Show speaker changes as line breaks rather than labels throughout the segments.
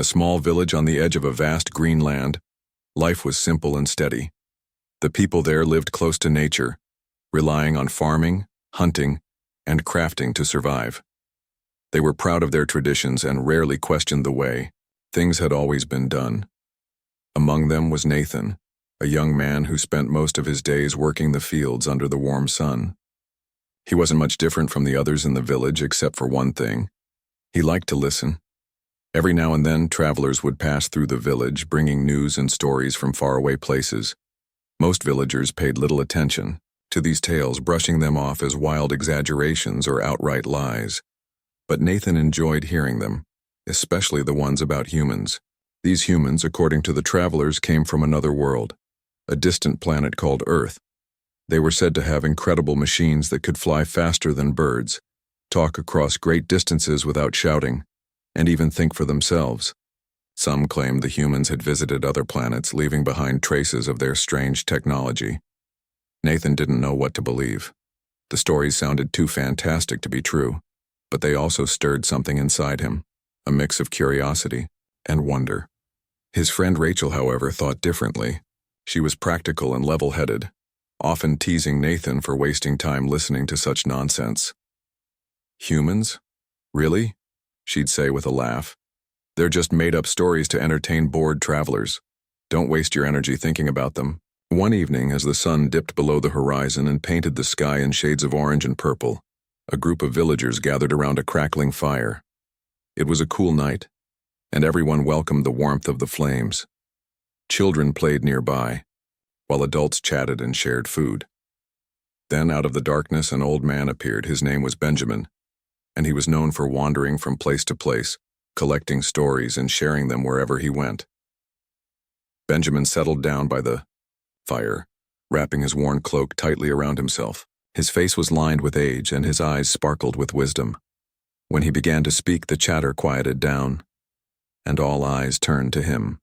a small village on the edge of a vast green land, life was simple and steady. The people there lived close to nature, relying on farming, hunting, and crafting to survive. They were proud of their traditions and rarely questioned the way things had always been done. Among them was Nathan, a young man who spent most of his days working the fields under the warm sun. He wasn't much different from the others in the village except for one thing. He liked to listen. Every now and then, travelers would pass through the village, bringing news and stories from faraway places. Most villagers paid little attention to these tales, brushing them off as wild exaggerations or outright lies. But Nathan enjoyed hearing them, especially the ones about humans. These humans, according to the travelers, came from another world, a distant planet called Earth. They were said to have incredible machines that could fly faster than birds, talk across great distances without shouting, and even think for themselves. Some claimed the humans had visited other planets, leaving behind traces of their strange technology. Nathan didn't know what to believe. The stories sounded too fantastic to be true, but they also stirred something inside him, a mix of curiosity and wonder. His friend Rachel, however, thought differently. She was practical and level-headed, often teasing Nathan for wasting time listening to such nonsense. Humans? Really? She'd say with a laugh. They're just made-up stories to entertain bored travelers. Don't waste your energy thinking about them. One evening, as the sun dipped below the horizon and painted the sky in shades of orange and purple, a group of villagers gathered around a crackling fire. It was a cool night, and everyone welcomed the warmth of the flames. Children played nearby, while adults chatted and shared food. Then, out of the darkness, an old man appeared. His name was Benjamin, and he was known for wandering from place to place, collecting stories and sharing them wherever he went. Benjamin settled down by the fire, wrapping his worn cloak tightly around himself. His face was lined with age, and his eyes sparkled with wisdom. When he began to speak, the chatter quieted down, and all eyes turned to him.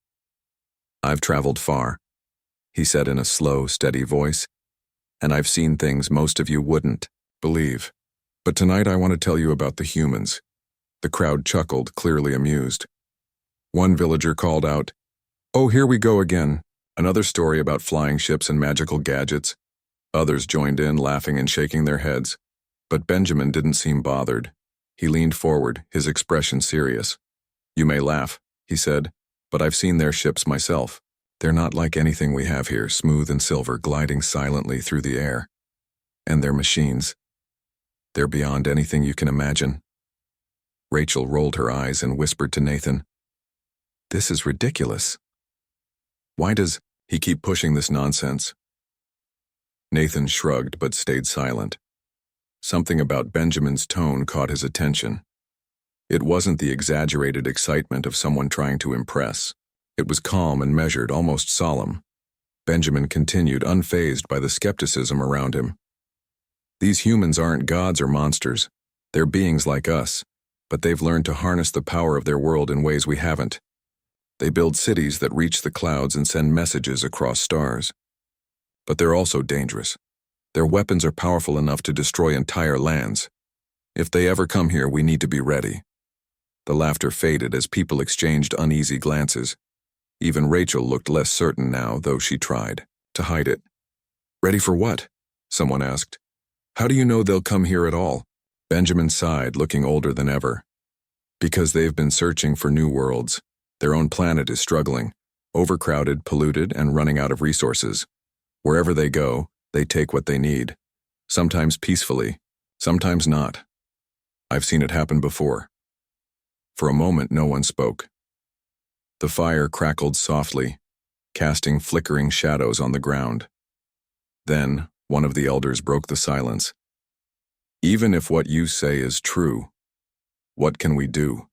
"I've traveled far," he said in a slow, steady voice, "and I've seen things most of you wouldn't believe. But tonight I want to tell you about the humans." The crowd chuckled, clearly amused. One villager called out, "Oh, here we go again. Another story about flying ships and magical gadgets." Others joined in, laughing and shaking their heads. But Benjamin didn't seem bothered. He leaned forward, his expression serious. "You may laugh," he said, "but I've seen their ships myself. They're not like anything we have here, smooth and silver, gliding silently through the air. And their machines, they're beyond anything you can imagine." Rachel rolled her eyes and whispered to Nathan, "This is ridiculous. Why does he keep pushing this nonsense?" Nathan shrugged but stayed silent. Something about Benjamin's tone caught his attention. It wasn't the exaggerated excitement of someone trying to impress. It was calm and measured, almost solemn. Benjamin continued, unfazed by the skepticism around him. "These humans aren't gods or monsters. They're beings like us, but they've learned to harness the power of their world in ways we haven't. They build cities that reach the clouds and send messages across stars. But they're also dangerous. Their weapons are powerful enough to destroy entire lands. If they ever come here, we need to be ready." The laughter faded as people exchanged uneasy glances. Even Rachel looked less certain now, though she tried to hide it. "Ready for what?" someone asked. "How do you know they'll come here at all?" Benjamin sighed, looking older than ever. "Because they've been searching for new worlds. Their own planet is struggling, overcrowded, polluted, and running out of resources. Wherever they go, they take what they need. Sometimes peacefully, sometimes not. I've seen it happen before." For a moment, no one spoke. The fire crackled softly, casting flickering shadows on the ground. Then, one of the elders broke the silence. "Even if what you say is true, what can we do?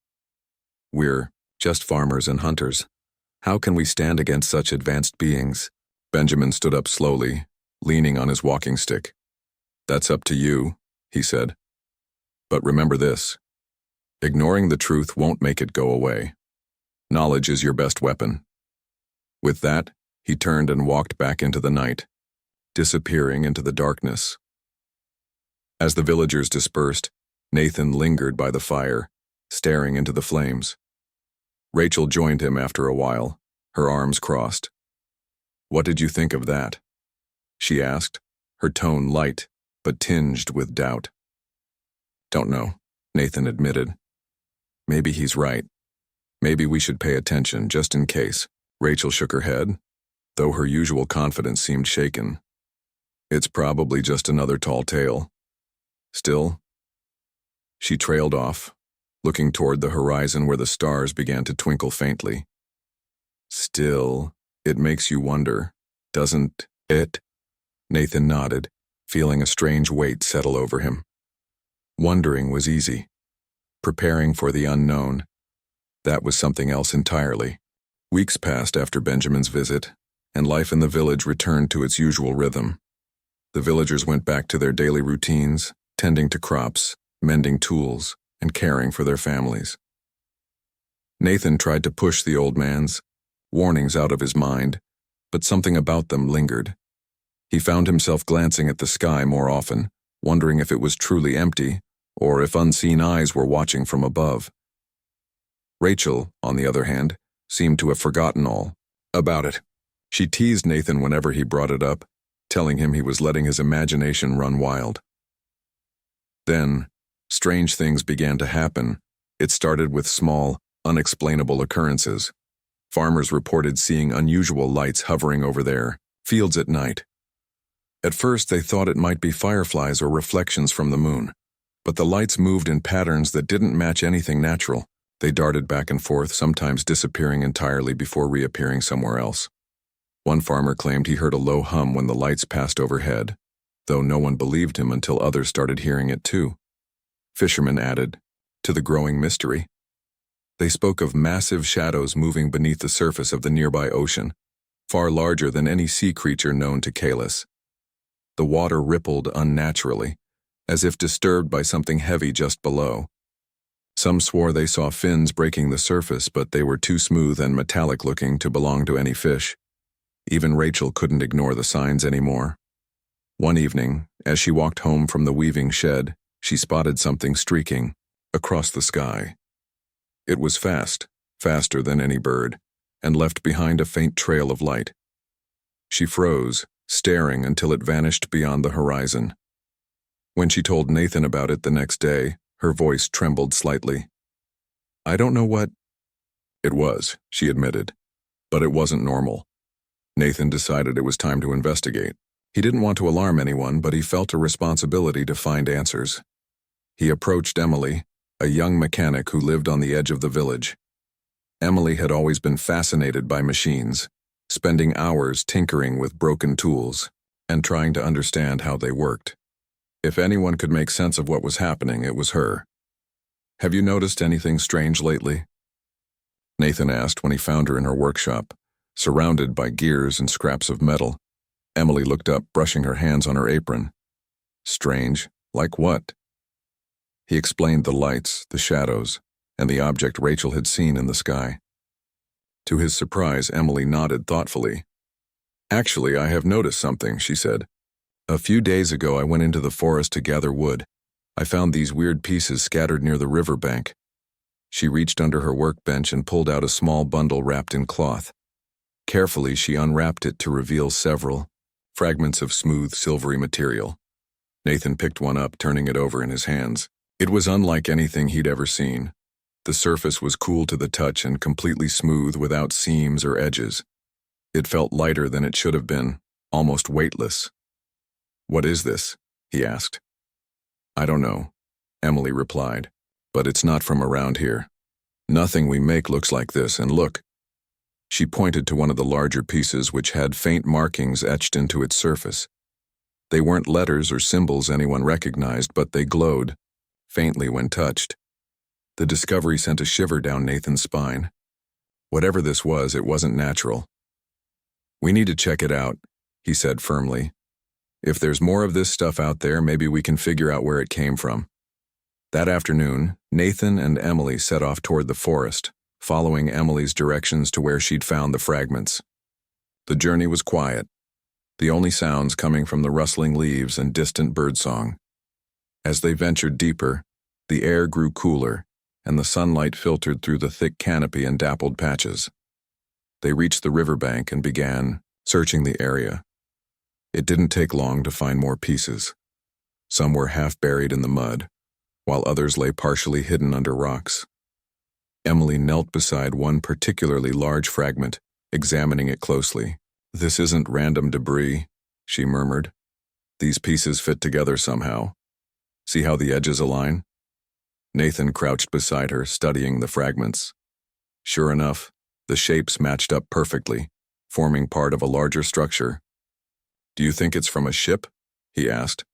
We're just farmers and hunters. How can we stand against such advanced beings?" Benjamin stood up slowly, leaning on his walking stick. "That's up to you," he said. "But remember this. Ignoring the truth won't make it go away. Knowledge is your best weapon." With that, he turned and walked back into the night, disappearing into the darkness. As the villagers dispersed, Nathan lingered by the fire, staring into the flames. Rachel joined him after a while, her arms crossed. "What did you think of that?" she asked, her tone light, but tinged with doubt. "Don't know," Nathan admitted. "Maybe he's right. Maybe we should pay attention, just in case." Rachel shook her head, though her usual confidence seemed shaken. "It's probably just another tall tale. Still..." She trailed off, looking toward the horizon where the stars began to twinkle faintly. "Still, it makes you wonder, doesn't it?" Nathan nodded, feeling a strange weight settle over him. Wondering was easy. Preparing for the unknown, that was something else entirely. Weeks passed after Benjamin's visit, and life in the village returned to its usual rhythm. The villagers went back to their daily routines, tending to crops, mending tools, and caring for their families. Nathan tried to push the old man's warnings out of his mind, but something about them lingered. He found himself glancing at the sky more often, wondering if it was truly empty, or if unseen eyes were watching from above. Rachel, on the other hand, seemed to have forgotten all about it. She teased Nathan whenever he brought it up, telling him he was letting his imagination run wild. Then, strange things began to happen. It started with small, unexplainable occurrences. Farmers reported seeing unusual lights hovering over their fields at night. At first, they thought it might be fireflies or reflections from the moon, but the lights moved in patterns that didn't match anything natural. They darted back and forth, sometimes disappearing entirely before reappearing somewhere else. One farmer claimed he heard a low hum when the lights passed overhead, though no one believed him until others started hearing it too. Fishermen added to the growing mystery. They spoke of massive shadows moving beneath the surface of the nearby ocean, far larger than any sea creature known to Kalis. The water rippled unnaturally, as if disturbed by something heavy just below. Some swore they saw fins breaking the surface, but they were too smooth and metallic-looking to belong to any fish. Even Rachel couldn't ignore the signs anymore. One evening, as she walked home from the weaving shed, she spotted something streaking across the sky. It was fast, faster than any bird, and left behind a faint trail of light. She froze, staring until it vanished beyond the horizon. When she told Nathan about it the next day, her voice trembled slightly. "I don't know what it was," she admitted, but it wasn't normal. Nathan decided it was time to investigate. He didn't want to alarm anyone, but he felt a responsibility to find answers. He approached Emily, a young mechanic who lived on the edge of the village. Emily had always been fascinated by machines, spending hours tinkering with broken tools and trying to understand how they worked. If anyone could make sense of what was happening, it was her. "Have you noticed anything strange lately?" Nathan asked when he found her in her workshop, surrounded by gears and scraps of metal. Emily looked up, brushing her hands on her apron. "Strange? Like what?" He explained the lights, the shadows, and the object Rachel had seen in the sky. To his surprise, Emily nodded thoughtfully. "Actually, I have noticed something," she said. "A few days ago, I went into the forest to gather wood. I found these weird pieces scattered near the riverbank." She reached under her workbench and pulled out a small bundle wrapped in cloth. Carefully, she unwrapped it to reveal several fragments of smooth, silvery material. Nathan picked one up, turning it over in his hands. It was unlike anything he'd ever seen. The surface was cool to the touch and completely smooth without seams or edges. It felt lighter than it should have been, almost weightless. "What is this?" he asked. "I don't know," Emily replied, "but it's not from around here. Nothing we make looks like this, and look." She pointed to one of the larger pieces which had faint markings etched into its surface. They weren't letters or symbols anyone recognized, but they glowed, faintly when touched. The discovery sent a shiver down Nathan's spine. Whatever this was, it wasn't natural. "We need to check it out," he said firmly. "If there's more of this stuff out there, maybe we can figure out where it came from." That afternoon, Nathan and Emily set off toward the forest, following Emily's directions to where she'd found the fragments. The journey was quiet, the only sounds coming from the rustling leaves and distant birdsong. As they ventured deeper, the air grew cooler, and the sunlight filtered through the thick canopy and dappled patches. They reached the riverbank and began searching the area. It didn't take long to find more pieces. Some were half buried in the mud, while others lay partially hidden under rocks. Emily knelt beside one particularly large fragment, examining it closely. "This isn't random debris," she murmured. "These pieces fit together somehow. See how the edges align?" Nathan crouched beside her, studying the fragments. Sure enough, the shapes matched up perfectly, forming part of a larger structure. "Do you think it's from a ship?" he asked.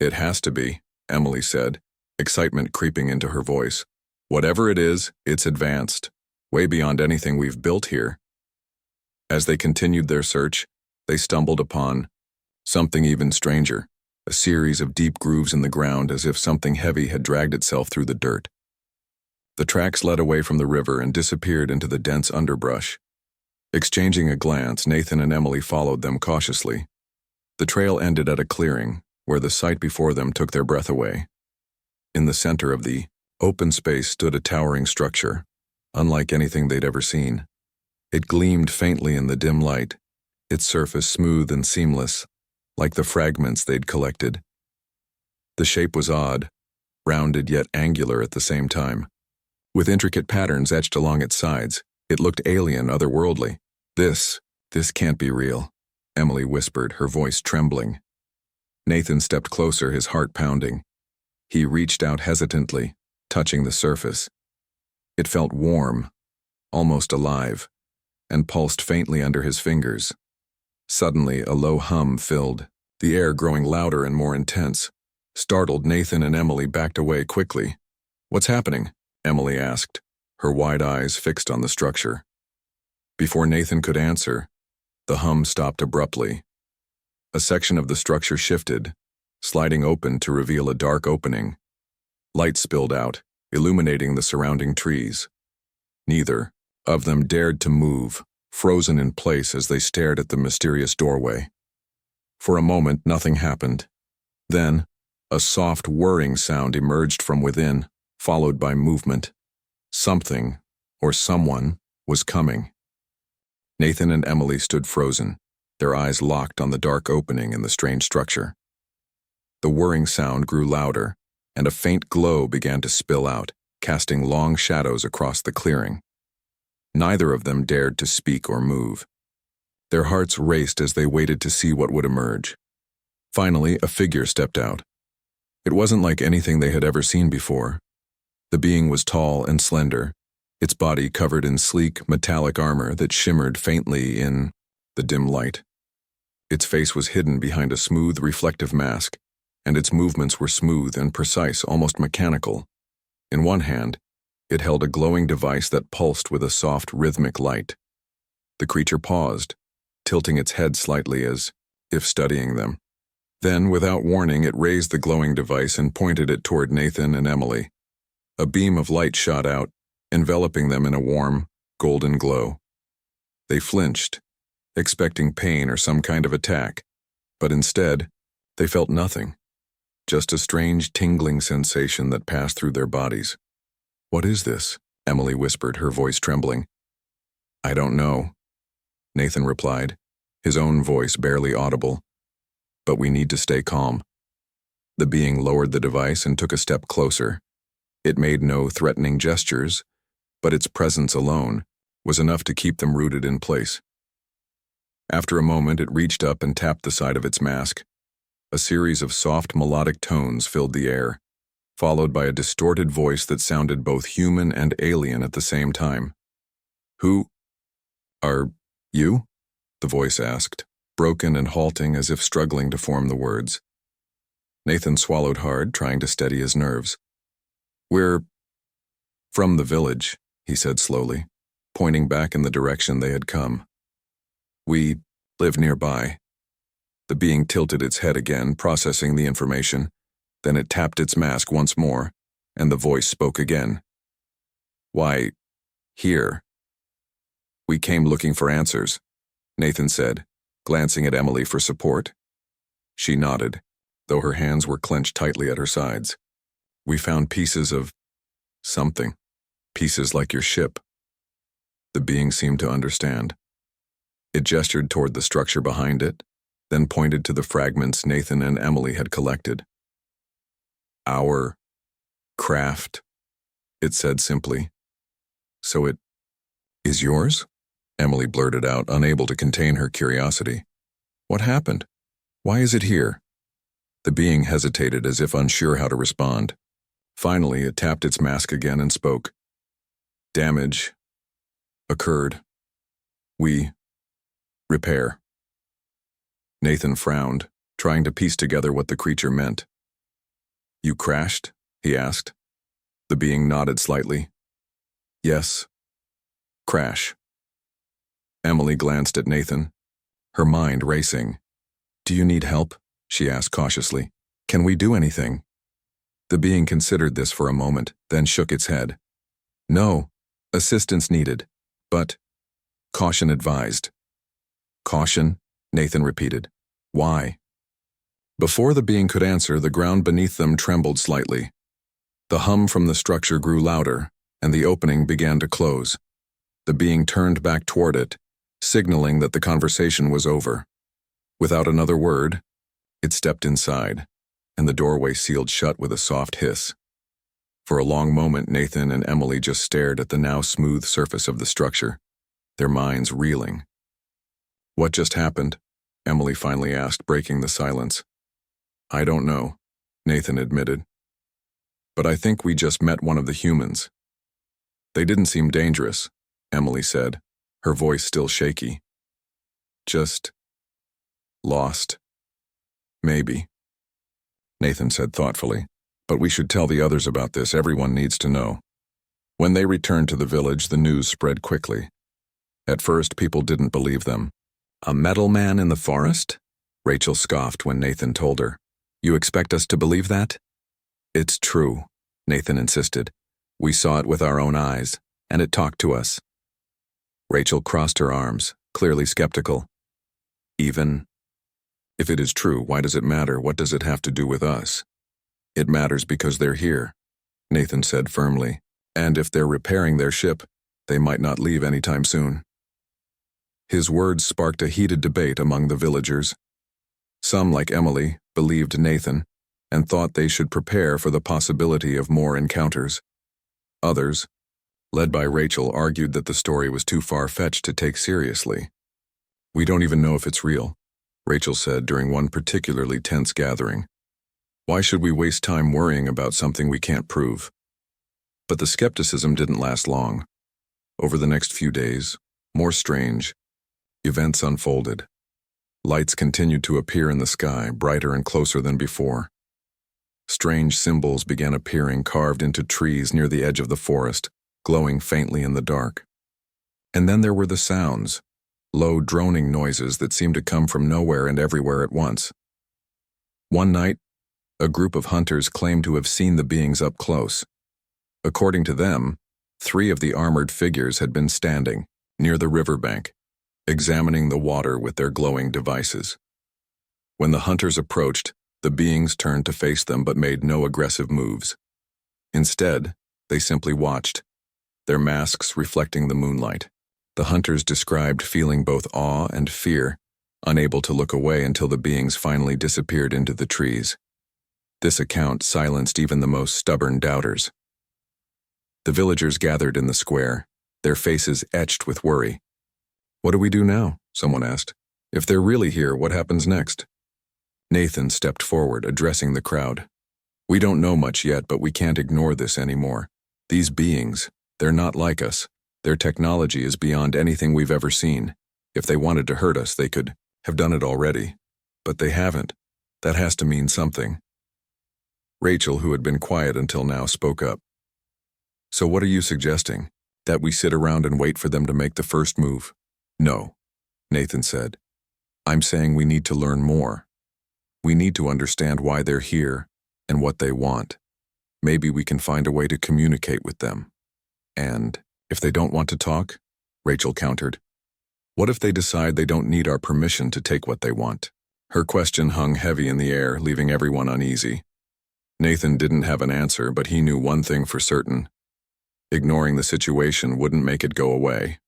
"It has to be," Emily said, excitement creeping into her voice. "Whatever it is, it's advanced, way beyond anything we've built here." As they continued their search, they stumbled upon something even stranger, a series of deep grooves in the ground as if something heavy had dragged itself through the dirt. The tracks led away from the river and disappeared into the dense underbrush. Exchanging a glance, Nathan and Emily followed them cautiously. The trail ended at a clearing, where the sight before them took their breath away. In the center of the open space stood a towering structure, unlike anything they'd ever seen. It gleamed faintly in the dim light, its surface smooth and seamless, like the fragments they'd collected. The shape was odd, rounded yet angular at the same time. With intricate patterns etched along its sides, it looked alien, otherworldly. This can't be real," Emily whispered, her voice trembling. Nathan stepped closer, his heart pounding. He reached out hesitantly, touching the surface. It felt warm, almost alive, and pulsed faintly under his fingers. Suddenly, a low hum filled, the air growing louder and more intense. Startled, Nathan and Emily backed away quickly. "What's happening?" Emily asked, her wide eyes fixed on the structure. Before Nathan could answer, the hum stopped abruptly. A section of the structure shifted, sliding open to reveal a dark opening. Light spilled out, illuminating the surrounding trees. Neither of them dared to move, frozen in place as they stared at the mysterious doorway. For a moment, nothing happened. Then, a soft whirring sound emerged from within, followed by movement. Something, or someone, was coming. Nathan and Emily stood frozen, their eyes locked on the dark opening in the strange structure. The whirring sound grew louder, and a faint glow began to spill out, casting long shadows across the clearing. Neither of them dared to speak or move. Their hearts raced as they waited to see what would emerge. Finally, a figure stepped out. It wasn't like anything they had ever seen before. The being was tall and slender, its body covered in sleek, metallic armor that shimmered faintly in the dim light. Its face was hidden behind a smooth, reflective mask, and its movements were smooth and precise, almost mechanical. In one hand, it held a glowing device that pulsed with a soft, rhythmic light. The creature paused, tilting its head slightly as if studying them. Then, without warning, it raised the glowing device and pointed it toward Nathan and Emily. A beam of light shot out, enveloping them in a warm, golden glow. They flinched, expecting pain or some kind of attack, but instead, they felt nothing. Just a strange, tingling sensation that passed through their bodies. "What is this?" Emily whispered, her voice trembling. "I don't know," Nathan replied, his own voice barely audible. "But we need to stay calm." The being lowered the device and took a step closer. It made no threatening gestures, but its presence alone was enough to keep them rooted in place. After a moment, it reached up and tapped the side of its mask. A series of soft, melodic tones filled the air, followed by a distorted voice that sounded both human and alien at the same time. "Who are you?" the voice asked, broken and halting as if struggling to form the words. Nathan swallowed hard, trying to steady his nerves. "We're from the village," he said slowly, pointing back in the direction they had come. "We live nearby." The being tilted its head again, processing the information. Then it tapped its mask once more, and the voice spoke again. "Why, here. We came looking for answers," Nathan said, glancing at Emily for support. She nodded, though her hands were clenched tightly at her sides. "We found pieces of something," Pieces like your ship. The being seemed to understand. It gestured toward the structure behind it, then pointed to the fragments Nathan and Emily had collected. Our craft, it said simply. So it is yours? Emily blurted out, unable to contain her curiosity. What happened? Why is it here? The being hesitated as if unsure how to respond. Finally, it tapped its mask again and spoke. Damage occurred. We repair. Nathan frowned, trying to piece together what the creature meant. You crashed? He asked. The being nodded slightly. Yes. Crash. Emily glanced at Nathan, her mind racing. Do you need help? She asked cautiously. Can we do anything? The being considered this for a moment, then shook its head. No, assistance needed, but caution advised. Caution? Nathan repeated. Why? Before the being could answer, the ground beneath them trembled slightly. The hum from the structure grew louder, and the opening began to close. The being turned back toward it, signaling that the conversation was over. Without another word, it stepped inside, and the doorway sealed shut with a soft hiss. For a long moment, Nathan and Emily just stared at the now smooth surface of the structure, their minds reeling. What just happened? Emily finally asked, breaking the silence. I don't know, Nathan admitted. But I think we just met one of the humans. They didn't seem dangerous, Emily said, her voice still shaky. Just lost. Maybe. Nathan said thoughtfully, but we should tell the others about this. Everyone needs to know. When they returned to the village, the news spread quickly. At first, people didn't believe them. A metal man in the forest? Rachel scoffed when Nathan told her. You expect us to believe that? It's true, Nathan insisted. We saw it with our own eyes, and it talked to us. Rachel crossed her arms, clearly skeptical. Even if it is true, why does it matter? What does it have to do with us? It matters because they're here, Nathan said firmly. And if they're repairing their ship, they might not leave anytime soon. His words sparked a heated debate among the villagers. Some, like Emily, believed Nathan and thought they should prepare for the possibility of more encounters. Others, led by Rachel, argued that the story was too far-fetched to take seriously. We don't even know if it's real, Rachel said during one particularly tense gathering. Why should we waste time worrying about something we can't prove? But the skepticism didn't last long. Over the next few days, more strange events unfolded. Lights continued to appear in the sky, brighter and closer than before. Strange symbols began appearing carved into trees near the edge of the forest, glowing faintly in the dark. And then there were the sounds, low droning noises that seemed to come from nowhere and everywhere at once. One night, a group of hunters claimed to have seen the beings up close. According to them, 3 of the armored figures had been standing near the riverbank, examining the water with their glowing devices. When the hunters approached, the beings turned to face them but made no aggressive moves. Instead, they simply watched, their masks reflecting the moonlight. The hunters described feeling both awe and fear, unable to look away until the beings finally disappeared into the trees. This account silenced even the most stubborn doubters. The villagers gathered in the square, their faces etched with worry. What do we do now? Someone asked. If they're really here, what happens next? Nathan stepped forward, addressing the crowd. We don't know much yet, but we can't ignore this anymore. These beings, they're not like us. Their technology is beyond anything we've ever seen. If they wanted to hurt us, they could have done it already. But they haven't. That has to mean something. Rachel, who had been quiet until now, spoke up. So what are you suggesting? That we sit around and wait for them to make the first move? No, Nathan said. I'm saying we need to learn more. We need to understand why they're here and what they want. Maybe we can find a way to communicate with them. And if they don't want to talk, Rachel countered, what if they decide they don't need our permission to take what they want? Her question hung heavy in the air, leaving everyone uneasy. Nathan didn't have an answer, but he knew one thing for certain. Ignoring the situation wouldn't make it go away.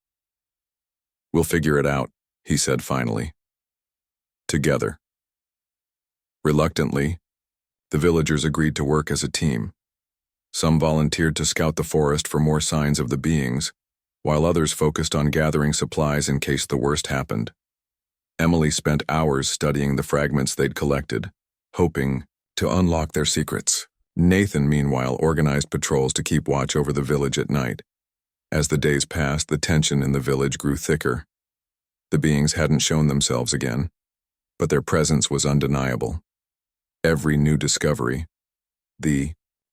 "We'll figure it out," he said finally. "Together." Reluctantly, the villagers agreed to work as a team. Some volunteered to scout the forest for more signs of the beings, while others focused on gathering supplies in case the worst happened. Emily spent hours studying the fragments they'd collected, hoping to unlock their secrets. Nathan, meanwhile, organized patrols to keep watch over the village at night. As the days passed, the tension in the village grew thicker. The beings hadn't shown themselves again, but their presence was undeniable. Every new discovery, the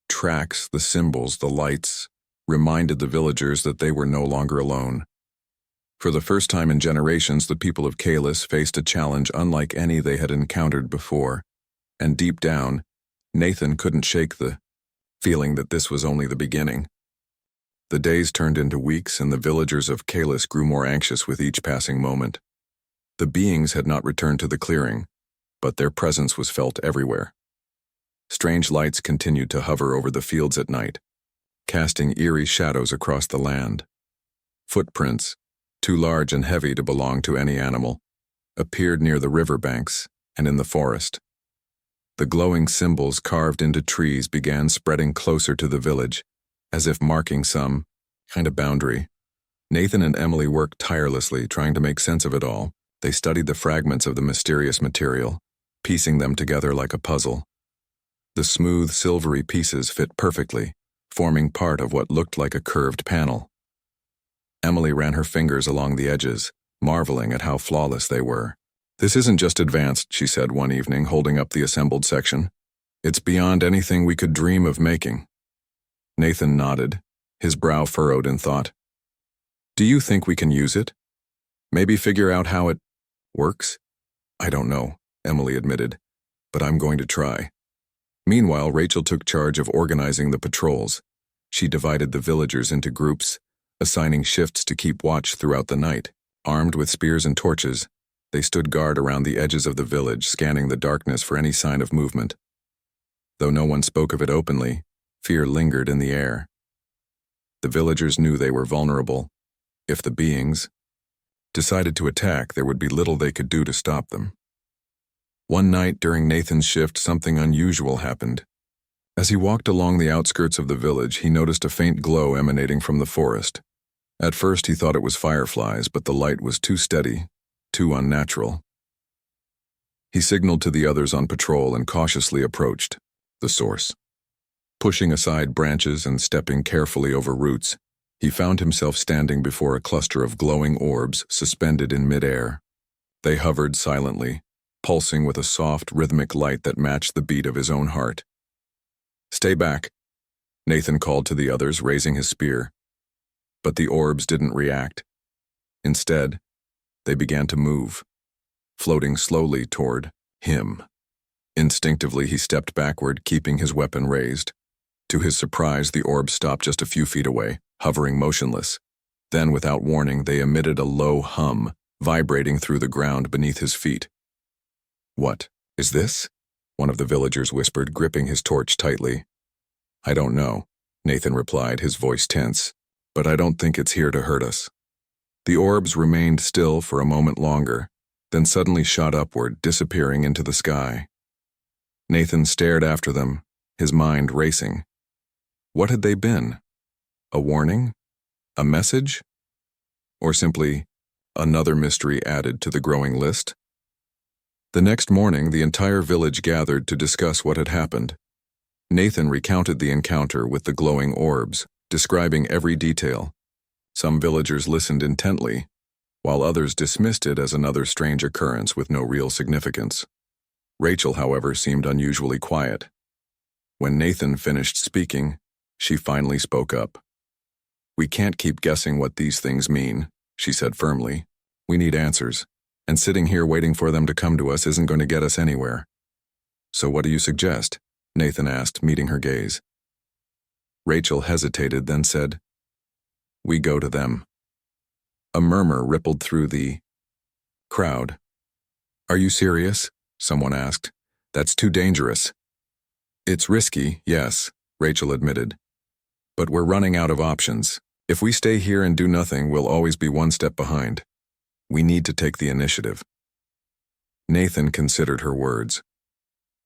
tracks, the symbols, the lights, reminded the villagers that they were no longer alone. For the first time in generations, the people of Kalis faced a challenge unlike any they had encountered before, and deep down, Nathan couldn't shake the feeling that this was only the beginning. The days turned into weeks, and the villagers of Kalis grew more anxious with each passing moment. The beings had not returned to the clearing, but their presence was felt everywhere. Strange lights continued to hover over the fields at night, casting eerie shadows across the land. Footprints, too large and heavy to belong to any animal, appeared near the riverbanks and in the forest. The glowing symbols carved into trees began spreading closer to the village, as if marking some kind of boundary. Nathan and Emily worked tirelessly, trying to make sense of it all. They studied the fragments of the mysterious material, piecing them together like a puzzle. The smooth, silvery pieces fit perfectly, forming part of what looked like a curved panel. Emily ran her fingers along the edges, marveling at how flawless they were. "This isn't just advanced," she said one evening, holding up the assembled section. "It's beyond anything we could dream of making." Nathan nodded, his brow furrowed in thought. "Do you think we can use it? Maybe figure out how it works?" "I don't know," Emily admitted, "but I'm going to try." Meanwhile, Rachel took charge of organizing the patrols. She divided the villagers into groups, assigning shifts to keep watch throughout the night. Armed with spears and torches, they stood guard around the edges of the village, scanning the darkness for any sign of movement. Though no one spoke of it openly, fear lingered in the air. The villagers knew they were vulnerable. If the beings decided to attack, there would be little they could do to stop them. One night during Nathan's shift, something unusual happened. As he walked along the outskirts of the village, he noticed a faint glow emanating from the forest. At first he thought it was fireflies, but the light was too steady, too unnatural. He signaled to the others on patrol and cautiously approached the source. Pushing aside branches and stepping carefully over roots, he found himself standing before a cluster of glowing orbs suspended in midair. They hovered silently, pulsing with a soft, rhythmic light that matched the beat of his own heart. "Stay back," Nathan called to the others, raising his spear. But the orbs didn't react. Instead, they began to move, floating slowly toward him. Instinctively, he stepped backward, keeping his weapon raised. To his surprise, the orbs stopped just a few feet away, hovering motionless. Then, without warning, they emitted a low hum, vibrating through the ground beneath his feet. "What is this?" one of the villagers whispered, gripping his torch tightly. "I don't know," Nathan replied, his voice tense, "but I don't think it's here to hurt us." The orbs remained still for a moment longer, then suddenly shot upward, disappearing into the sky. Nathan stared after them, his mind racing. What had they been? A warning? A message? Or simply another mystery added to the growing list? The next morning, the entire village gathered to discuss what had happened. Nathan recounted the encounter with the glowing orbs, describing every detail. Some villagers listened intently, while others dismissed it as another strange occurrence with no real significance. Rachel, however, seemed unusually quiet. When Nathan finished speaking, she finally spoke up. "We can't keep guessing what these things mean," she said firmly. "We need answers, and sitting here waiting for them to come to us isn't going to get us anywhere." "So what do you suggest?" Nathan asked, meeting her gaze. Rachel hesitated, then said, "We go to them." A murmur rippled through the crowd. "Are you serious?" someone asked. "That's too dangerous." "It's risky, yes," Rachel admitted. But we're running out of options. If we stay here and do nothing, we'll always be one step behind. We need to take the initiative." Nathan considered her words.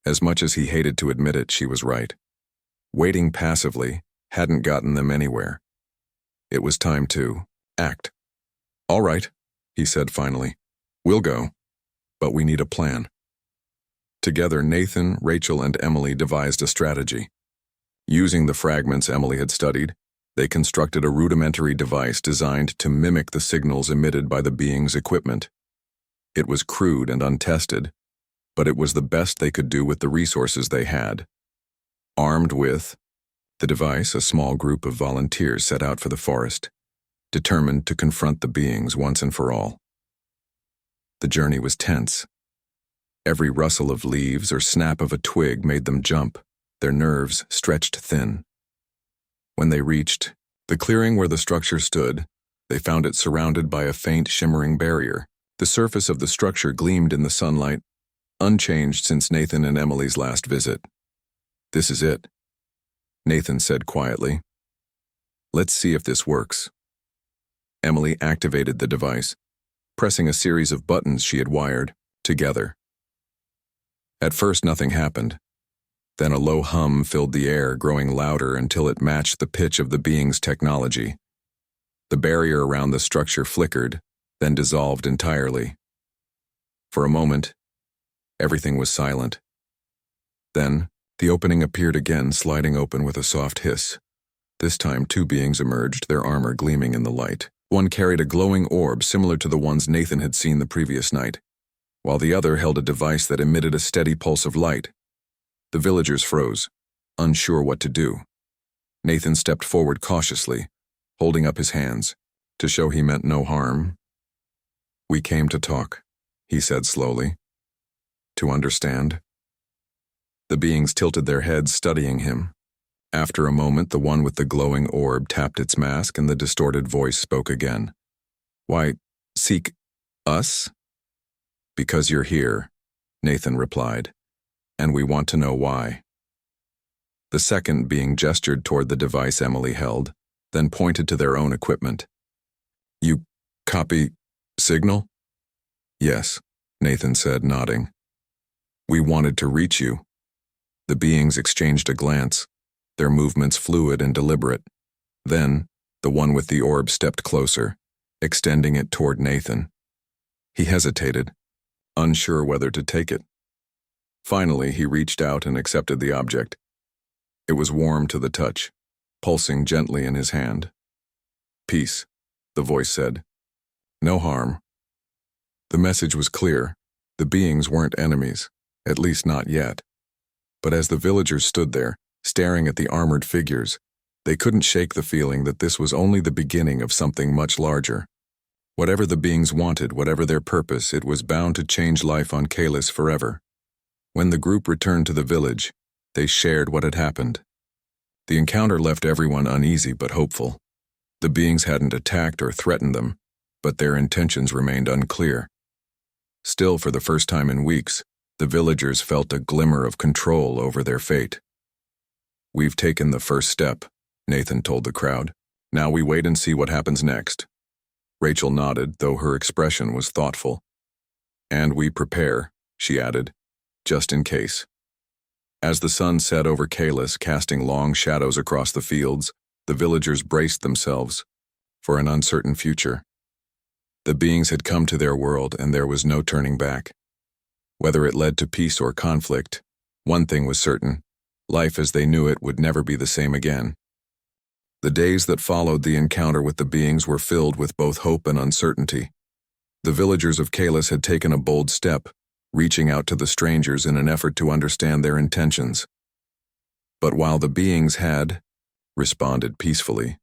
As much as he hated to admit it, she was right. Waiting passively hadn't gotten them anywhere. It was time to act. "All right," he said finally. "We'll go. But we need a plan." Together, Nathan, Rachel, and Emily devised a strategy. Using the fragments Emily had studied, they constructed a rudimentary device designed to mimic the signals emitted by the being's equipment. It was crude and untested, but it was the best they could do with the resources they had. Armed with the device, a small group of volunteers set out for the forest, determined to confront the beings once and for all. The journey was tense. Every rustle of leaves or snap of a twig made them jump, their nerves stretched thin. When they reached the clearing where the structure stood, they found it surrounded by a faint, shimmering barrier. The surface of the structure gleamed in the sunlight, unchanged since Nathan and Emily's last visit. "This is it," Nathan said quietly. "Let's see if this works." Emily activated the device, pressing a series of buttons she had wired together. At first, nothing happened. Then a low hum filled the air, growing louder until it matched the pitch of the being's technology. The barrier around the structure flickered, then dissolved entirely. For a moment, everything was silent. Then, the opening appeared again, sliding open with a soft hiss. This time, two beings emerged, their armor gleaming in the light. One carried a glowing orb similar to the ones Nathan had seen the previous night, while the other held a device that emitted a steady pulse of light. The villagers froze, unsure what to do. Nathan stepped forward cautiously, holding up his hands, to show he meant no harm. "We came to talk," he said slowly. "To understand." The beings tilted their heads, studying him. After a moment, the one with the glowing orb tapped its mask and the distorted voice spoke again. "Why, seek us?" "Because you're here," Nathan replied, "and we want to know why." The second being gestured toward the device Emily held, then pointed to their own equipment. "You copy signal?" "Yes," Nathan said, nodding. "We wanted to reach you." The beings exchanged a glance, their movements fluid and deliberate. Then, the one with the orb stepped closer, extending it toward Nathan. He hesitated, unsure whether to take it. Finally, he reached out and accepted the object. It was warm to the touch, pulsing gently in his hand. "Peace," the voice said. "No harm." The message was clear. The beings weren't enemies, at least not yet. But as the villagers stood there, staring at the armored figures, they couldn't shake the feeling that this was only the beginning of something much larger. Whatever the beings wanted, whatever their purpose, it was bound to change life on Kalis forever. When the group returned to the village, they shared what had happened. The encounter left everyone uneasy but hopeful. The beings hadn't attacked or threatened them, but their intentions remained unclear. Still, for the first time in weeks, the villagers felt a glimmer of control over their fate. "We've taken the first step," Nathan told the crowd. "Now we wait and see what happens next." Rachel nodded, though her expression was thoughtful. "And we prepare," she added, "just in case." As the sun set over Kalis, casting long shadows across the fields, the villagers braced themselves for an uncertain future. The beings had come to their world, and there was no turning back. Whether it led to peace or conflict, one thing was certain: life as they knew it would never be the same again. The days that followed the encounter with the beings were filled with both hope and uncertainty. The villagers of Kalis had taken a bold step, reaching out to the strangers in an effort to understand their intentions. But while the beings had responded peacefully,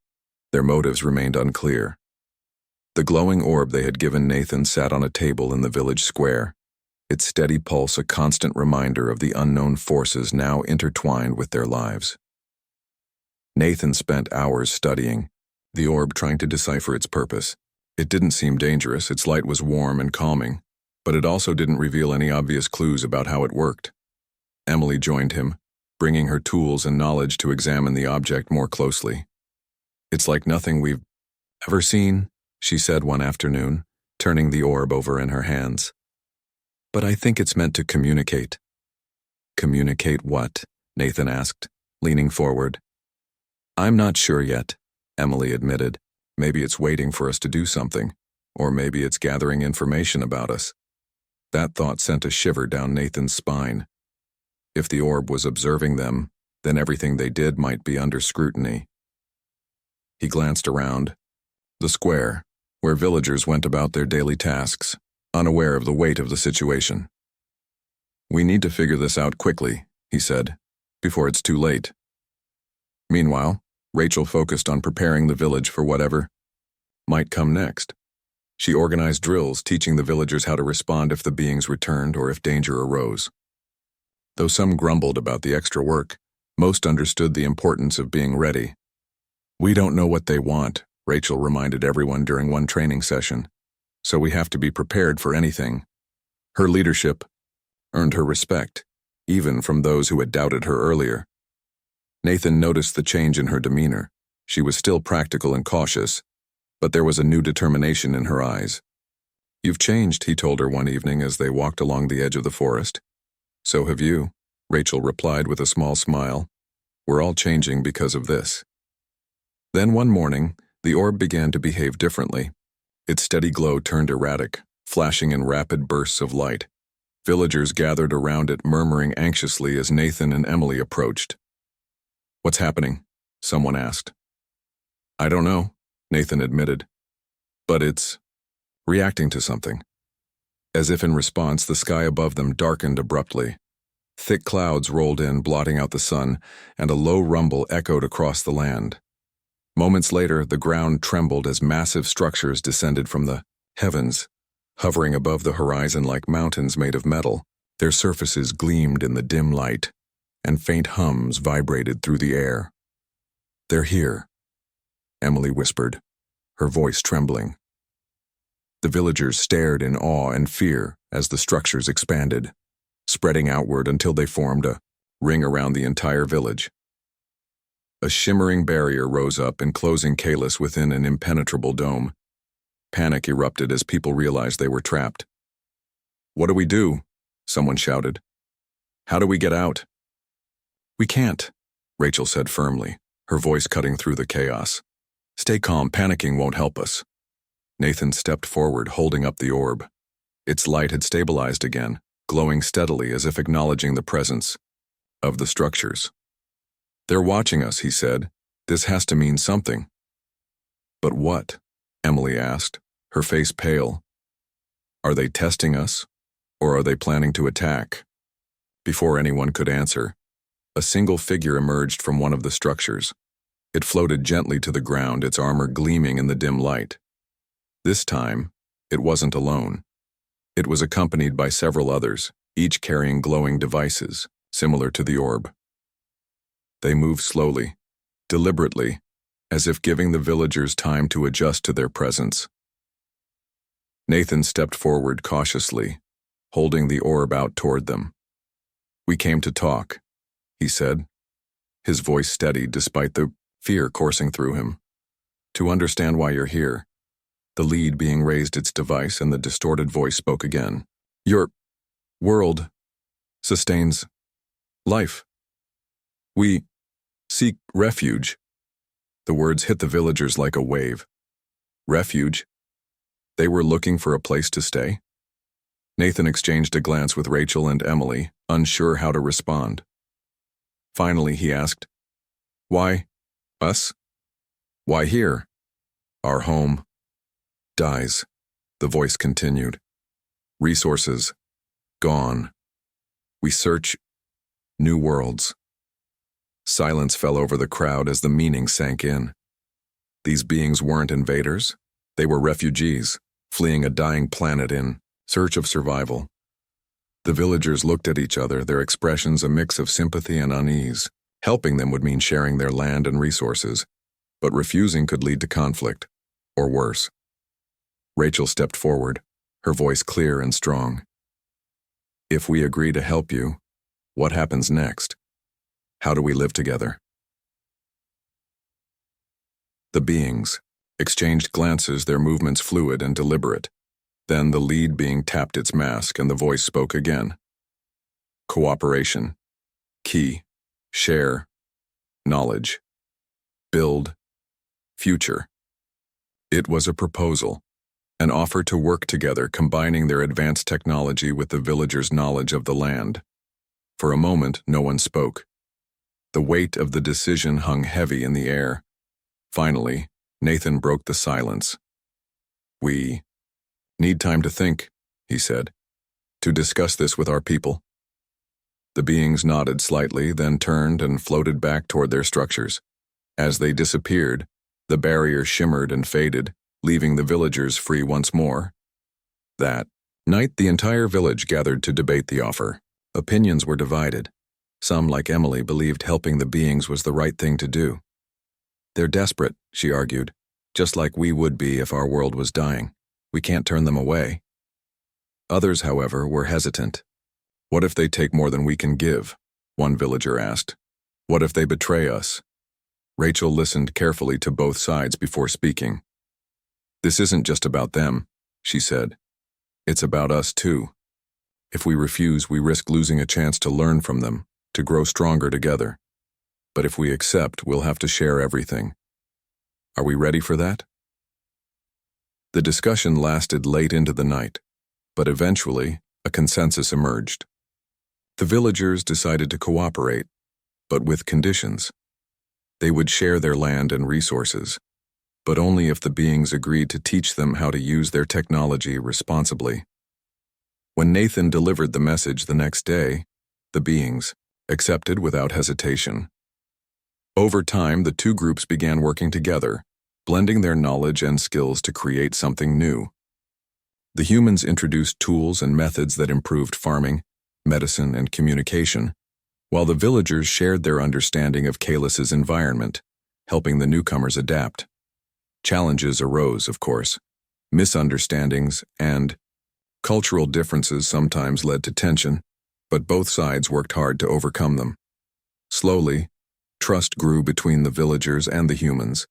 their motives remained unclear. The glowing orb they had given Nathan sat on a table in the village square, its steady pulse a constant reminder of the unknown forces now intertwined with their lives. Nathan spent hours studying the orb, trying to decipher its purpose. It didn't seem dangerous, its light was warm and calming, but it also didn't reveal any obvious clues about how it worked. Emily joined him, bringing her tools and knowledge to examine the object more closely. It's like nothing we've ever seen, she said one afternoon, turning the orb over in her hands. But I think it's meant to communicate. Communicate what? Nathan asked, leaning forward. I'm not sure yet, Emily admitted. Maybe it's waiting for us to do something, or maybe it's gathering information about us. That thought sent a shiver down Nathan's spine. If the orb was observing them, then everything they did might be under scrutiny. He glanced around. The square, where villagers went about their daily tasks, unaware of the weight of the situation. We need to figure this out quickly, he said, before it's too late. Meanwhile, Rachel focused on preparing the village for whatever might come next. She organized drills teaching the villagers how to respond if the beings returned or if danger arose. Though some grumbled about the extra work, most understood the importance of being ready. We don't know what they want, Rachel reminded everyone during one training session, so we have to be prepared for anything. Her leadership earned her respect, even from those who had doubted her earlier. Nathan noticed the change in her demeanor. She was still practical and cautious, but there was a new determination in her eyes. You've changed, he told her one evening as they walked along the edge of the forest. So have you, Rachel replied with a small smile. We're all changing because of this. Then one morning, the orb began to behave differently. Its steady glow turned erratic, flashing in rapid bursts of light. Villagers gathered around it, murmuring anxiously as Nathan and Emily approached. What's happening? Someone asked. I don't know, Nathan admitted. But it's reacting to something. As if in response, the sky above them darkened abruptly. Thick clouds rolled in, blotting out the sun, and a low rumble echoed across the land. Moments later, the ground trembled as massive structures descended from the heavens, hovering above the horizon like mountains made of metal. Their surfaces gleamed in the dim light, and faint hums vibrated through the air. They're here, Emily whispered, her voice trembling. The villagers stared in awe and fear as the structures expanded, spreading outward until they formed a ring around the entire village. A shimmering barrier rose up, enclosing Kalis within an impenetrable dome. Panic erupted as people realized they were trapped. What do we do? Someone shouted. How do we get out? We can't, Rachel said firmly, her voice cutting through the chaos. Stay calm, panicking won't help us. Nathan stepped forward, holding up the orb. Its light had stabilized again, glowing steadily as if acknowledging the presence of the structures. They're watching us, he said. This has to mean something. But what? Emily asked, her face pale. Are they testing us, or are they planning to attack? Before anyone could answer, a single figure emerged from one of the structures. It floated gently to the ground, its armor gleaming in the dim light. This time, it wasn't alone. It was accompanied by several others, each carrying glowing devices, similar to the orb. They moved slowly, deliberately, as if giving the villagers time to adjust to their presence. Nathan stepped forward cautiously, holding the orb out toward them. We came to talk, he said, his voice steady despite the fear coursing through him. To understand why you're here. The lead being raised its device and the distorted voice spoke again. Your world sustains life. We seek refuge. The words hit the villagers like a wave. Refuge? They were looking for a place to stay? Nathan exchanged a glance with Rachel and Emily, unsure how to respond. Finally, he asked, Why us? Why here? Our home dies, the voice continued. Resources gone. We search new worlds. Silence fell over the crowd as the meaning sank in. These beings weren't invaders. They were refugees, fleeing a dying planet in search of survival. The villagers looked at each other, their expressions a mix of sympathy and unease. Helping them would mean sharing their land and resources, but refusing could lead to conflict, or worse. Rachel stepped forward, her voice clear and strong. If we agree to help you, what happens next? How do we live together? The beings exchanged glances, their movements fluid and deliberate. Then the lead being tapped its mask and the voice spoke again. Cooperation. Key. Share. Knowledge. Build. Future. It was a proposal, an offer to work together, combining their advanced technology with the villagers' knowledge of the land. For a moment, no one spoke. The weight of the decision hung heavy in the air. Finally, Nathan broke the silence. "We need time to think," he said, "to discuss this with our people." The beings nodded slightly, then turned and floated back toward their structures. As they disappeared, the barrier shimmered and faded, leaving the villagers free once more. That night, the entire village gathered to debate the offer. Opinions were divided. Some, like Emily, believed helping the beings was the right thing to do. "They're desperate," she argued, "just like we would be if our world was dying. We can't turn them away." Others, however, were hesitant. "What if they take more than we can give?" one villager asked. "What if they betray us?" Rachel listened carefully to both sides before speaking. "This isn't just about them," she said. "It's about us too. If we refuse, we risk losing a chance to learn from them, to grow stronger together. But if we accept, we'll have to share everything. Are we ready for that?" The discussion lasted late into the night, but eventually a consensus emerged. The villagers decided to cooperate, but with conditions. They would share their land and resources, but only if the beings agreed to teach them how to use their technology responsibly. When Nathan delivered the message the next day, the beings accepted without hesitation. Over time, the two groups began working together, blending their knowledge and skills to create something new. The humans introduced tools and methods that improved farming, medicine, and communication, while the villagers shared their understanding of Kalus's environment, helping the newcomers adapt. Challenges arose, of course. Misunderstandings and cultural differences sometimes led to tension, but both sides worked hard to overcome them. Slowly, trust grew between the villagers and the humans,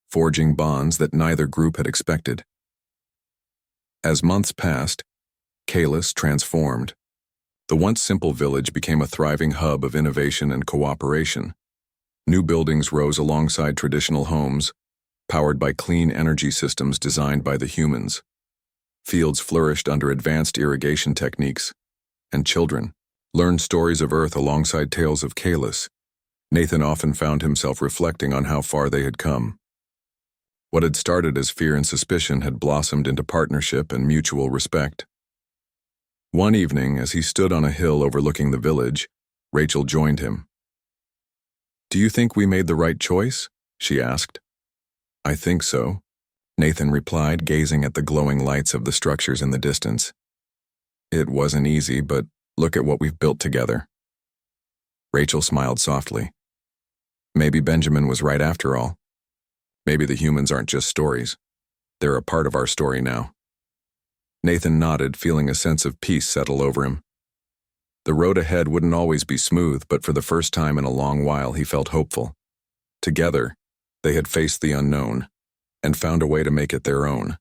forging bonds that neither group had expected. As months passed, Kalus transformed. The once simple village became a thriving hub of innovation and cooperation. New buildings rose alongside traditional homes, powered by clean energy systems designed by the humans. Fields flourished under advanced irrigation techniques, and children learned stories of Earth alongside tales of Kalus. Nathan often found himself reflecting on how far they had come. What had started as fear and suspicion had blossomed into partnership and mutual respect. One evening, as he stood on a hill overlooking the village, Rachel joined him. "Do you think we made the right choice?" she asked. "I think so," Nathan replied, gazing at the glowing lights of the structures in the distance. "It wasn't easy, but look at what we've built together." Rachel smiled softly. Maybe Benjamin was right after all. Maybe the humans aren't just stories. They're a part of our story now. Nathan nodded, feeling a sense of peace settle over him. The road ahead wouldn't always be smooth, but for the first time in a long while he felt hopeful. Together, they had faced the unknown and found a way to make it their own.